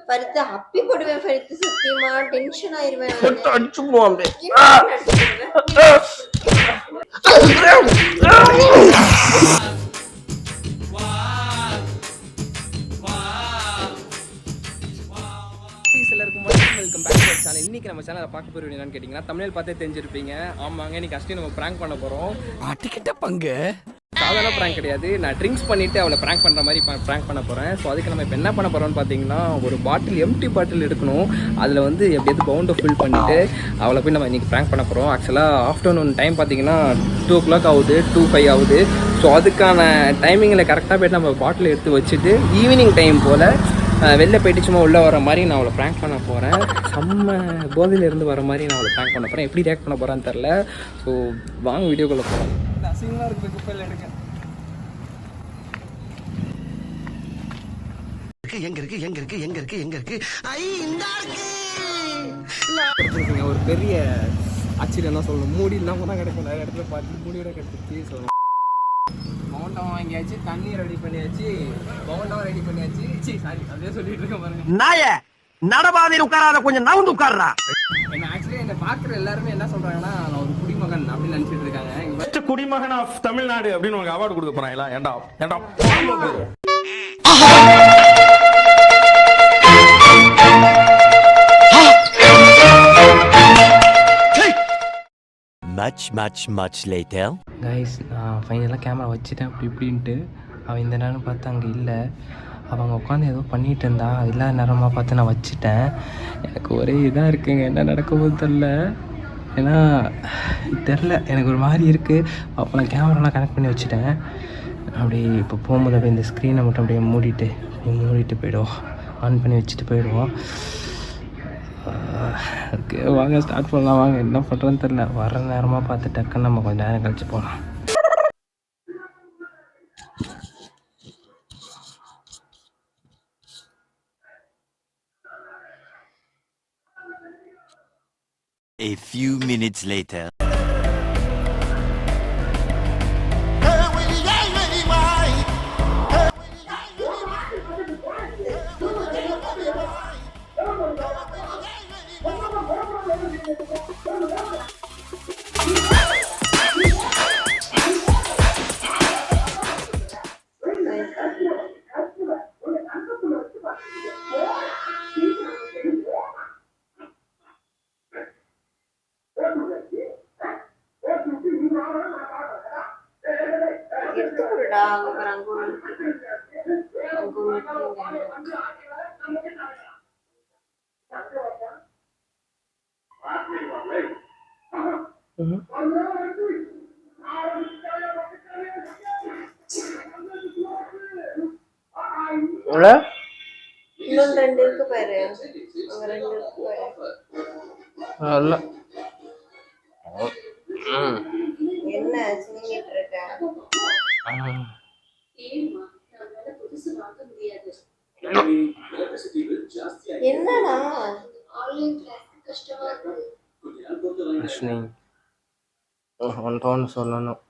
பருத்து அப்பி போடுவேன் பருத்து சத்தியமா டென்ஷன் ஆயிருவேன் அடிச்சுப்போம் அப்படியே இன்னைக்கு நம்ம சேனலை பார்க்க போறோம் என்னன்னு கேட்டீங்கன்னா தமிழ் பார்த்தே தெரிஞ்சிருப்பீங்க. ஆமாங்க, இன்னைக்கு ஃபர்ஸ்ட் நம்ம பிராங்க் பண்ண போறோம். மாட்டிக்கிட்ட பங்கு சாதாரண பிராங்க் கிடையாது. நான் ட்ரிங்க்ஸ் பண்ணிட்டு அவளை பிராங்க் பண்ற மாதிரி பிராங்க் பண்ண போறேன். ஸோ அதுக்கு நம்ம இப்போ என்ன பண்ண போறோம்னு பார்த்தீங்கன்னா ஒரு பாட்டில் எம்டி பாட்டில் எடுக்கணும். அதில் வந்து எப்படியாவது பவுண்டை ஃபில் பண்ணிட்டு அவளை போய் நம்ம இன்னைக்கு பிராங்க் பண்ண போறோம். ஆக்சுவலாக ஆஃப்டர்நூன் டைம் பார்த்தீங்கன்னா 2 o'clock ஆகுது, 2:05 ஆகுது. ஸோ அதுக்கான டைமிங்கில் கரெக்டாக போய்ட்டு நம்ம பாட்டில் எடுத்து வச்சுட்டு ஈவினிங் டைம் போல் வெளில போயிட்டு சும்மா உள்ளே வர மாதிரி நான் அவளை ப்ராங்க் பண்ண போகிறேன். செம்ம போதையிலேருந்து வர மாதிரி நான் அவளை ப்ராங்க் பண்ண போகிறேன். எப்படி ரியாக்ட் பண்ண போகிறான்னு தெரில. ஸோ வாங்க வீடியோக்குள்ளே போகிறோம். அசிங்கமாக இருக்குது குப்பையில் எடுக்க. ஒரு பெரிய ஆச்சரியம் தான் சொல்லணும். மூடி இல்லாமல் தான் கிடைக்கும். நிறைய இடத்துல பார்த்து மூடியோட கிடைச்சிச்சு. ஸோ பவுண்டாவும் வாங்கியாச்சு, தண்ணி ரெடி பண்ணியாச்சு, பவுண்டாவும் ரெடி பண்ணியாச்சு. சாரி அப்படியே சொல்லிட்டு இருக்க பாருங்க. நாய நடபாதையில் உட்காராத, கொஞ்சம் நவுந்து உட்கார்றா. என்ன ஆக்சுவலி என்ன பாக்குற எல்லாருமே என்ன சொல்றாங்கன்னா நான் ஒரு குடிமகன் அப்படின்னு நினைச்சிட்டு இருக்காங்க. குடிமகன் ஆஃப் தமிழ்நாடு அப்படின்னு உங்களுக்கு அவார்டு கொடுக்க போறாங்களா? ஏண்டா ஏண்டா much later. கைஸ், நான் ஃபைனலாக கேமரா வச்சுட்டேன் அப்படி இப்படின்ட்டு. அவன் இந்த நேரம் பார்த்து அங்கே இல்லை. அவங்க உட்காந்து ஏதோ பண்ணிகிட்டு இருந்தா. இல்லாத நேரமாக பார்த்து நான் வச்சுட்டேன். எனக்கு ஒரே இதாக இருக்குங்க, என்ன நடக்கும்போது தெரில. ஏன்னா தெரில, எனக்கு ஒரு மாதிரி இருக்குது. அப்போ நான் கேமராலாம் கனெக்ட் பண்ணி வச்சுட்டேன். அப்படி இப்போ போகும்போது அப்படியே இந்த ஸ்க்ரீனை மட்டும் அப்படியே மூடிட்டு போயிடுவோம். ஆன் பண்ணி வச்சுட்டு போயிடுவோம். ஓகே, வாங்க ஸ்டார்ட் பண்ணலாம். வாங்க, என்ன பண்ணுறதுன்னு தெரில. வர நேரமாக பார்த்து டக்குன்னு நம்ம கொஞ்சம் நேரம் கழிச்சு போகலாம். A few minutes later. இன்னொன்று 2 இருக்கு பாரு, அங்க 2 இருக்கு பாரு. என்ன சினிங்கிட்டு இருக்க? என்னடா ஒன்று சொல்லணும்.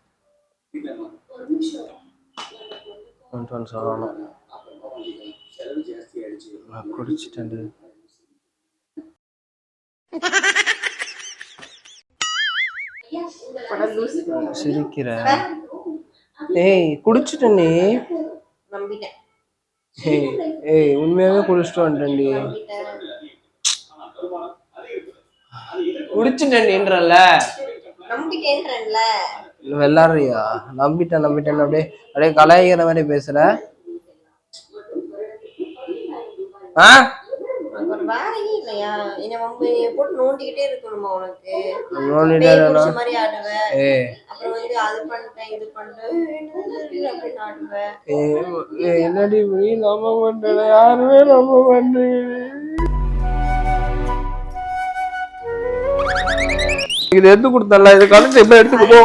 நான் குடிச்சிட்டேன். சிரிக்கிற? ஏய், குடிச்சிட்டேன். நம்பிட்டேன். ஏய் உண்மையாவே குடிச்சிட்டு வந்துட்டேன்டி. குடிச்சிட்டேன்றல நம்பிட்டேன்றல வெள்ளாரியா? நம்பிட்டேன் அப்படியே கலாய்கிற மாதிரி பேசுற. வேலையே இல்லையா? என்ன போட்டு நோண்டிக்கிட்டே இருக்கணுமா உனக்கு? மாதிரி ஆடுவேன். அப்புறம் வந்து அது பண்ணிட்டேன் இது பண்ணிட்டேன் அப்படின்னு ஆடுவேன். என்னடி நம்ப பண்ற? யாருமே நம்ப பண்றீங்க. இது எடுத்து கொடுத்தல, இது கலந்து எப்ப எடுத்துக்கோ.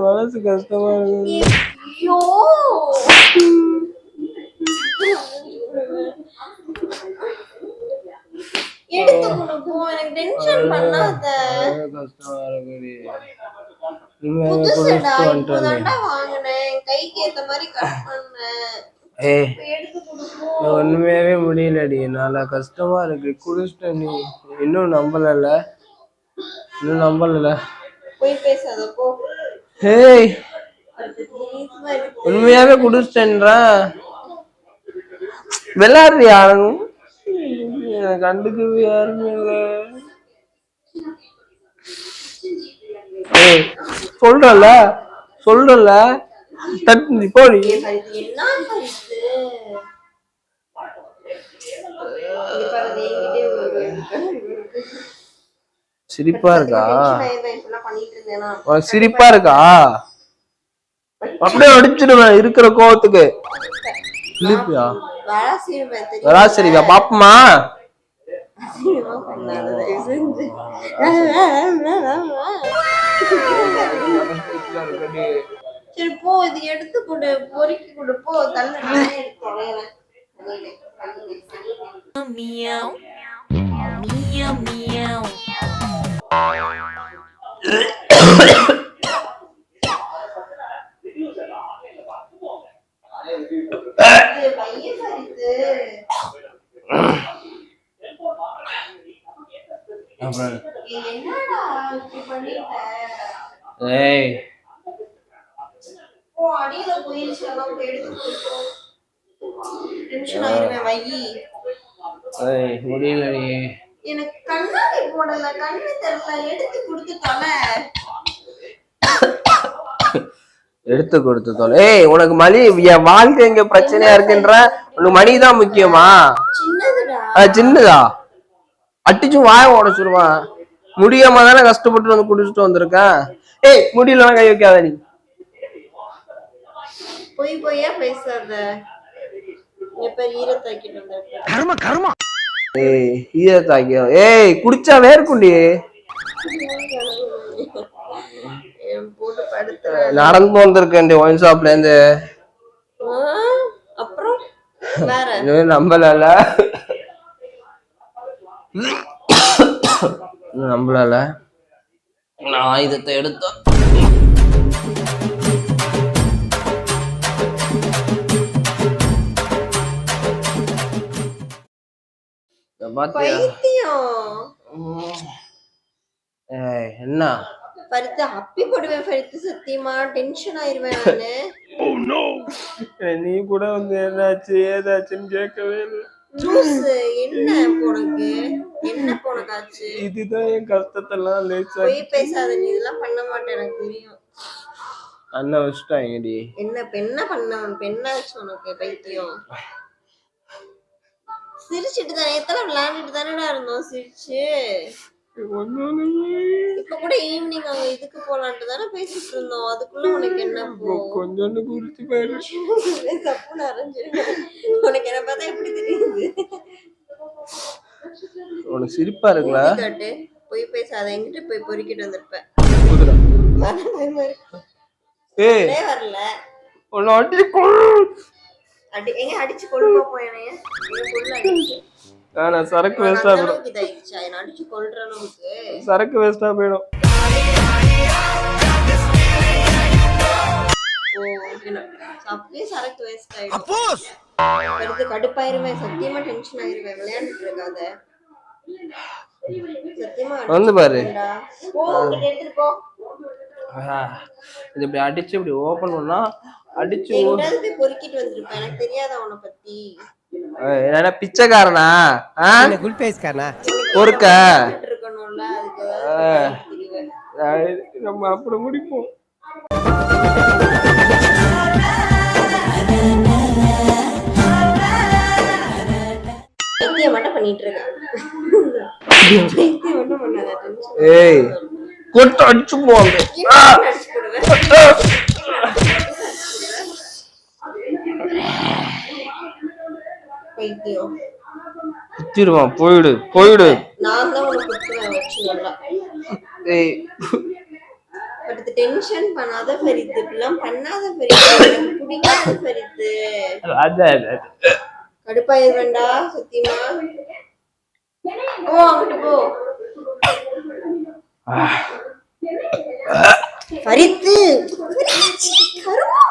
மனசு கஷ்டமா இருக்கு. உண்மையாவே முடியலடி, நல்லா கஷ்டமா இருக்கு. குடிச்சிட்ட நீ இன்னும் நம்பல. போய் பேசாத போ. ஏய் Please, உண்மையாவே குடிச்சிட்டேன்றா. விளையாடுறியா? எனக்கு கண்டுக்கவே யாருமே இல்லை. ஏய் சொல்றல தட்டு போடி. என்ன பரிசு? சிரிப்பா இருக்கா? பண்ணிட்டு இருந்தேனா சிரிப்பா இருக்கா? அப்படியே அடிச்சிடுவேன் இருக்கிற கோவத்துக்கு. இல்லையா வராசரியா பாப்பமா? சரி போ, இது எடுத்து கொடு, பொறுக்கி கொடு போ. தள்ள Meow. Meow meow. ஏய் அடியில போயிருச்சு, டென்ஷன் ஆயிருவேன். வையி முடியலடி. எனக்கு கண்ணாடி போடல, கண்ணு தெரியல, எடுத்து கொடுத்து தொலை. எடுத்து கொடுத்து தொலை. ஏய் உனக்கு மணி என் வாழ்க்கை எங்க பிரச்சனையா இருக்குன்ற உனக்கு மணிதான் முக்கியமா? சின்னதா அட்டிச்சு வாய உடைச்சிருவான். முடியாம தானே கஷ்டப்பட்டு வந்து குடிச்சிட்டு வந்திருக்கேன். ஏய் முடியலன்னா கை வைக்காத நீ. பொய்யா பேசாத. ஏய் ஈரத்தாக்கியோ. ஏய் குடிச்சா வேர்க்குண்டி. போட்டு படுத்து நடந்து வந்திருக்கேன் ஒயின் ஷாப்ல இருந்து. அப்புறம் வேற நம்பல நான் ஆயுதத்தை எடுத்தோம். என்ன பருத்து அப்பி போடுவேன். பருத்து சத்தியமா டென்ஷன் ஆயிருவேன் நானு. நீ கூட வந்து என்னாச்சு ஏதாச்சுன்னு கேட்கவே இல்லை. என்ன உனக்கு ஆச்சு? இதுதான் என் கஷ்டத்தெல்லாம் போய் பேசாத. நீ இதெல்லாம் பண்ண மாட்டேன் எனக்கு தெரியும். அண்ணன் வச்சுட்டாங்கடி. என்ன ஆச்சு உனக்கு? பைத்தியம். சிரிச்சுட்டு தானே எத்தனை விளையாண்டுட்டு தானடா இருந்தோம் சிரிச்சு. இப்ப கூட ஈவினிங் அங்க இதுக்கு போலான்ட்டு தானே பேசிட்டு இருந்தோம். அதுக்குள்ள உனக்கு என்ன கொஞ்சம் குறிச்சு போயிடுச்சு. தப்புன்னு அரைஞ்சிருக்கேன். உனக்கு என்ன பார்த்தா எப்படி தெரியுது? உனக்கு சிரிப்பா இருக்குல்ல? கேட்டு போய் பேசாத. எங்கிட்ட போய் பொறுக்கிட்டு வந்திருப்பேன். வரல எங்க அடிச்சு கொள்ளுமா போயனைய அடிச்சு. சரக்கு வேஸ்டா போயிடும். அடிச்சு கொல்ற அளவுக்கு சரக்கு வேஸ்டா போயிடும். அப்படியே சரக்கு வேஸ்ட் ஆயிடும். கடுப்பாயிருவேன். சத்தியமா டென்ஷன் ஆயிருவேன். விளையாண்டுட்டு இருக்காத. சத்தியமா வந்து பாரு. எடுத்துட்டு போ. இது இப்படி அடிச்சு இப்படி ஓபன் பண்ணா அடிச்சு பொறுக்கிட்டு வந்திருப்பேன். எனக்கு தெரியாத உன்னை பத்தி. என்ன பிச்சைக்காரனா? குல் பேஸ்காரனா? பொறுக்க இருக்கணும்ல, அதுக்கு நம்ம அப்புறம் முடிப்போம். மட்டும் பண்ணிட்டு இருக்கேன். ஏய் கொட்டு அடிச்சு போங்க. குத்திடுவான். போயிடு. நான் தான் உனக்கு குத்துவேன் வச்சு நல்லா. ஏய் பட் டென்ஷன் பண்ணாத ஃபரித். இப்படிலாம் பண்ணாத ஃபரித். பிடிக்காத ஃபரித். கடுப்பாயிருவேண்டா சத்தியமா. போ அங்கிட்டு போ. ஃபரித் கருமா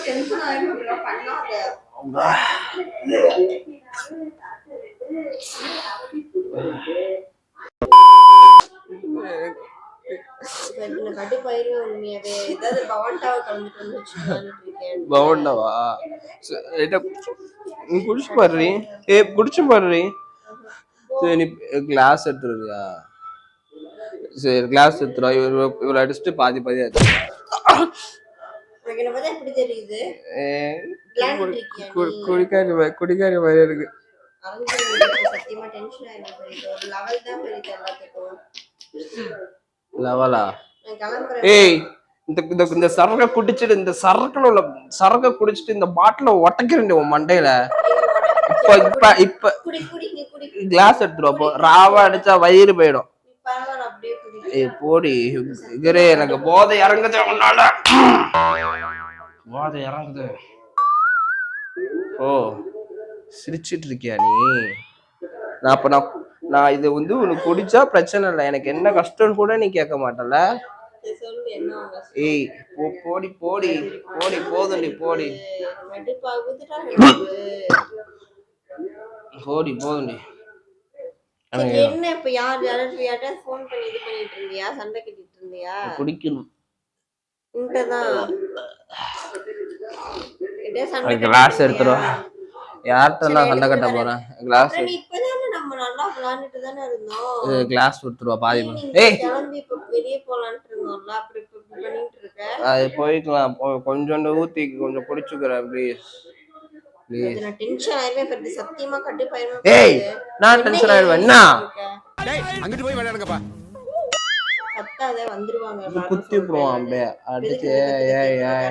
டென்ஷன் ஆயிடும் பண்ணாத. கட்டுப்பாயிரும் உண்மையாவே. ஏதாவது பவன்டாவை கலந்துட்டு வந்து வச்சுக்கலான்னு பவுண்டவா நீ குடிச்சு பாரு. குடிச்சு பாரு. சரி நீ கிளாஸ் எடுத்துருவியா? சரி கிளாஸ் எடுத்துருவா. இவ்வளவு அடிச்சுட்டு பாதி பாதி ஆச்சு. எப்படி தெரியுது? குடிக்காரி மாதிரி இருக்கு. சத்தியமா டென்ஷன் ஆயிடும். ஒரு லெவல் தான் தெரியுது எல்லாத்துக்கும். லெவலா? ஏய் இந்த சரக்க குடிச்சிட்டு இந்த சரக்குல உள்ள சரக்க குடிச்சிட்டு இந்த பாட்டில ஒட்டக்கிறேன் உன் மண்டையில. இப்ப இப்ப கிளாஸ் எடுத்துருவா. ராவா அடிச்சா வயிறு போயிடும். ஏய் போடி இகரே, எனக்கு போதை இறங்குது உன்னால. போதை இறங்குது. ஓ சிரிச்சிட்டு இருக்கியா நீ? நான் இது வந்து உனக்கு குடிச்சா பிரச்சனை இல்லை. எனக்கு என்ன கஷ்டம்னு கூட நீ கேட்க மாட்டல. ஏய் போடி போடி போடி போதுண்டி போடி போடி போதுண்டி. என்ன இப்ப யார்கிட்ட ஃபோன் பண்ணி இது பண்ணிட்டு இருந்தியா? சண்டை கட்டிட்டு இருந்தியா? குடிக்கணும். கிளாஸ் எடுத்துருவா. யார்கிட்ட நான் சண்டை கட்ட போறேன்? கிளாஸ் நம்ம நல்லா விளையாண்டுட்டு தானே இருந்தோம். கிளாஸ் கொடுத்துருவா பாதி. ஏய் கிளம்பி இப்ப வெளியே போலான்ட்டு இருந்தோம்ல, அப்படி இப்ப பண்ணிட்டு இருக்க. அது போய்க்கலாம். கொஞ்சோண்டு ஊத்தி கொஞ்சம் குடிச்சுக்கிறேன் ப்ளீஸ். நான் டென்ஷன் ஆயிருவேன். சத்தியமா கட்டுப்பாயிருவேன். ஏய் நான் டென்ஷன் ஆயிடுவேன். என்ன அங்கிட்டு போய் விளையாடுங்கப்பா. கத்தாத வந்துருவாங்க. குத்தி போடுவான் அப்படியே அடிச்சு.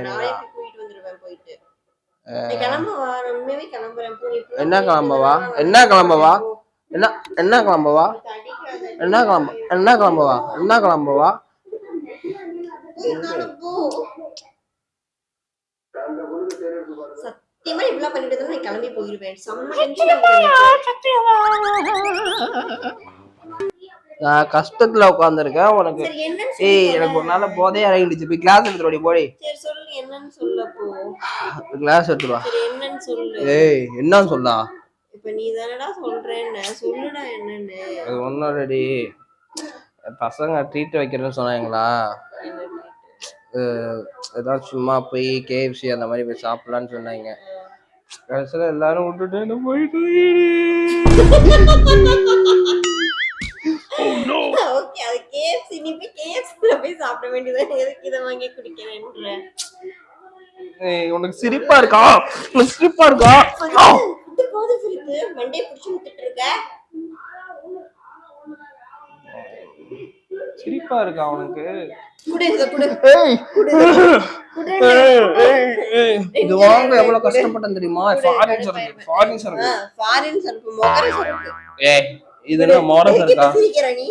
நானே கூட்டிட்டு வந்துருவேன் போயிட்டு. கிளம்பவா? உண்மையாவே கிளம்புறேன். என்ன கிளம்பவா? என்ன கிளம்பவா? என்ன என்ன கிளம்பவா? என்ன கிளம்பவா? என்ன கிளம்பவா? சத்தியமா இப்படிலாம் பண்ணிட்டு இருந்தா நான் கிளம்பி போயிருவேன். நான் கஷ்டத்துல உட்காந்துருக்கேன் உனக்கு. ஏய் எனக்கு ஒரு நாள் போதையா இறங்கிடுச்சு. போய் கிளாஸ் எடுத்துருவாடி போடி. சரி சொல்லு என்னன்னு சொல்லப்போ. கிளாஸ் எடுத்துருவா. சரி என்னன்னு சொல்லு. ஏய் என்னன்னு சொல்லா? இப்ப நீ தானடா சொல்றேன்னு சொல்லுடா என்னன்னு. அது ஒன்னும் ரெடி. பசங்க ட்ரீட் வைக்கிறேன்னு சொன்னாங்களா? ஏதாவது சும்மா போய் KFC அந்த மாதிரி போய் சாப்பிடலான்னு சொன்னாங்க. கடைசியில எல்லாரும் விட்டுட்டு போயிட்டு. ஓகே அது KFC. நீ போய் KFCல போய் சாப்பிட வேண்டியது. எதுக்கு இதை வாங்கி குடிக்கிறேன்ற? உனக்கு சிரிப்பா இருக்கா? உனக்கு சிரிப்பா இருக்கா? போது சிரிப்பு மண்டே பிடிச்சு விட்டுட்டு இருக்க. சிரிப்பா இருக்கா உனக்கு? இது வாங்க எவ்வளவு கஷ்டப்பட்டேன் தெரியுமா? ஃபாரின் சரக்கு மொகர சரக்கு. ஏய் இது என்ன மொகர சரக்கா? சிரிக்கிற நீ?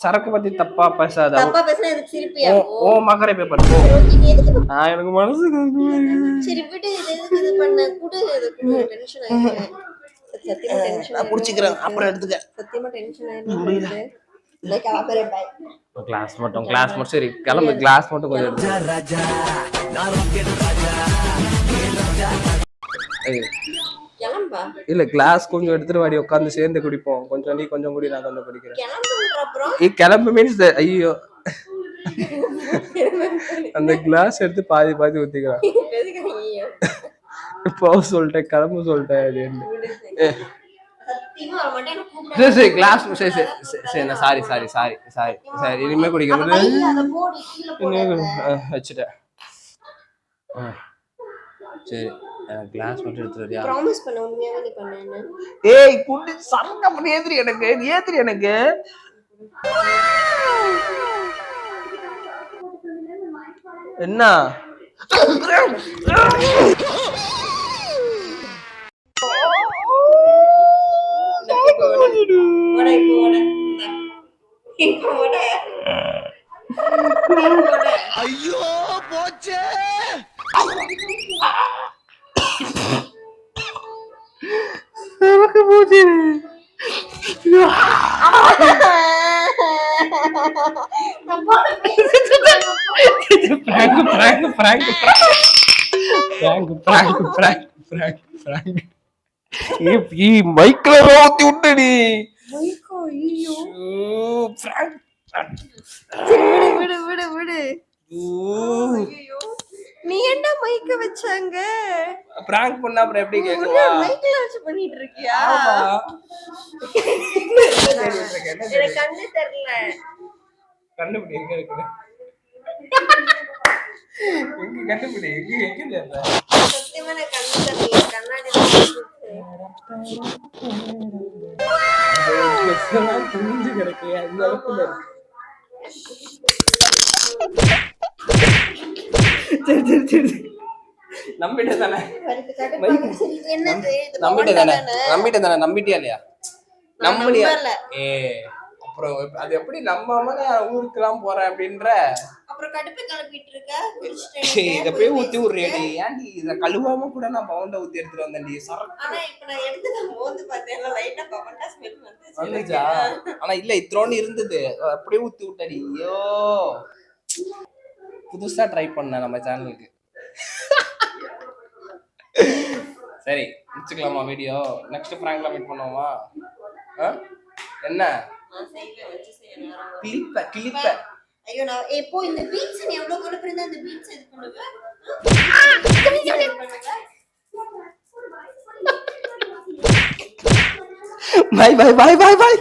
சரக்கு பத்தி தப்பா பேசாத. தப்பா பேசினா எதுக்கு சிரிப்பியா? ஓ மகரே பேப்பர் போ. நான் எனக்கு மனசு சரி விடு. எதுக்கு இது பண்ண? குடு. எதுக்கு டென்ஷன் ஆயிடுச்சு. சத்தியமா டென்ஷன். நான் புடிச்சிக்கிறேன் அப்புறம் எடுத்துக்க. சத்தியமா டென்ஷன் ஆயிடுச்சு. Like ஆபரே by. கிளாஸ் மட்டும் சரி கிளம்பு. கிளாஸ் மட்டும் கொஞ்சம் எடுத்து. ராஜா நான் ராக்கெட் ராஜா. கிளம்பா. இல்ல கிளாஸ் கொஞ்சம் எடுத்துட்டு வாடி. உட்கார்ந்து சேர்ந்து குடிப்போம். கொஞ்சம் நீ கொஞ்சம் குடி, நான் கொஞ்சம் குடிக்கிறேன். கிளம்புன்ற அப்புறம் கிளம்பு மீன்ஸ் ஐயோ அந்த கிளாஸ் எடுத்து பாதி பாதி ஊத்திக்கலாம். இப்போ சொல்லிட்டேன் கிளம்பு சொல்லிட்டேன். சரி கிளாஸ் சரி சாரி இனிமே குடிக்கிறது வச்சுட்டேன். சரி கிளாஸ் மட்டும் எடுத்துறியா? ப்ராமிஸ் பண்ண உண்மையாவே நீ பண்ணேன்னு. ஏய் குடி சரங்க பண்ணி ஏத்துறி எனக்கு. என்ன ஐயோ போச்சே. நமக்கு போச்சு. மைக்ல ஊத்தி விட்டடி. மைக்கோ, ஐயோ. பிராங்க். சரி, விடு விடு விடு விடு. ஐயோ, நீ என்ன மைக்க வச்சாங்க? பிராங்க் பண்ணா அப்புறம் எப்படி கேக்குவா? மைக்ல வச்சு பண்ணிட்டு இருக்கியா? எனக்கு கண்ணு தெரியல. கண்டுபிடி எங்க இருக்கு? எங்க கண்டுபிடி எங்க தெரியல. சத்தியமா எனக்கு கண்ணு தெரியல. கண்ணாடி புரிஞ்சு கிடக்கு அந்த இடத்துல இருக்கு. சரி நம்பிட்டே தானே? என்னது? நம்பிட்டே தானே? நம்பிட்டியா இல்லையா? நம்பலையா? நம்பல. அப்புறம் அது எப்படி நம்பாம ஊருக்குலாம் போறேன் அப்படின்ற அப்புறம் கடுப்பு கிளப்பிட்டு இருக்க. இத போய் ஊத்தி விடுறேடி. ஏன்டி இத கழுவாம கூட நான் பவுண்ட ஊத்தி எடுத்துட்டு வந்தேன்டி. ஆனா இப்ப நான் எடுத்து மோந்து பார்த்தேன், லைட்டா பவண்டா ஸ்மெல் வந்துச்சா? ஆனா இல்ல இத்ரோன்னு இருந்தது, அப்படியே ஊத்தி விட்டடி. ஐயோ, புதுசா ட்ரை பண்ண நம்ம சேனலுக்கு. சரி முடிச்சுக்கலாமா வீடியோ? நெக்ஸ்ட் பிராங்க்ல மீட் பண்ணுவோமா? என்ன கிளிப்ப ஐயோ, நான் எப்போ இந்த பீட்ஸ் நீ எவ்வளவு கொண்டு போயிருந்தா இந்த பீட்ஸ் இது பண்ணுவ? Bye bye bye bye by.